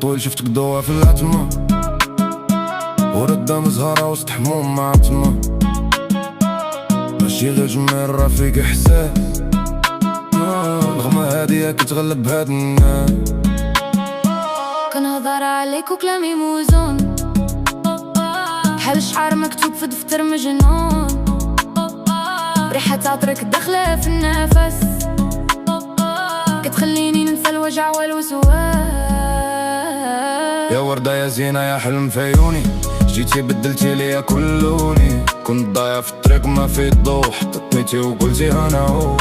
طويل شفتك ضوء في العتمة، وردة مزهرة وسط حموم مع تما، ماشي غير جمال راه فيك احساس، نغمة هادية كتغلب هاد الناس. كنهضر عليك وكلامي موزون، بحال شعار مكتوب في دفتر مجنون، ريحة عطرك داخلة في النفس، كتخليني ننسى الوجع والوسواس. يا وردة يا زينة يا حلم في عيوني، جيتي بدلتي ليا كل لوني، كنت ضايع في الطريق ما في الضوء، حطيتني وقلتي انا هو.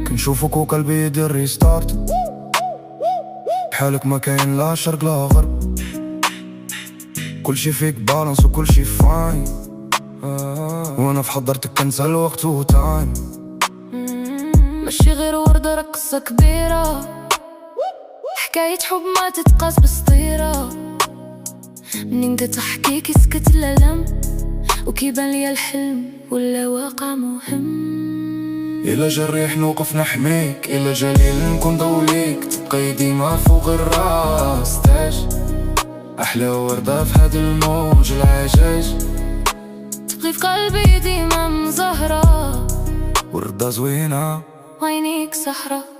كنشوفك وقلبي يدير ريستارت، بحالك ما كاين لا شرق لا غرب، كلشي فيك بالانس وكلشي فاين، وانا في حضرتك كنسى الوقت وتايم. ماشي غير وردة راه قصة كبيرة، حكاية حب ما تتقاس بسطيرة، منين كتحكي يسكت الألم، وكيبان ليا الحلم ولا واقع مهم. إلا جا الريح نوقف نحميك، إلا جا ليل نكون ضوليك، تبقاي ديما فوق الراس تاج، أحلى وردة في هاد الموج العجاج، تبقي في قلبي ديما مزهرة، وردة زوينة وعينيك سحرة.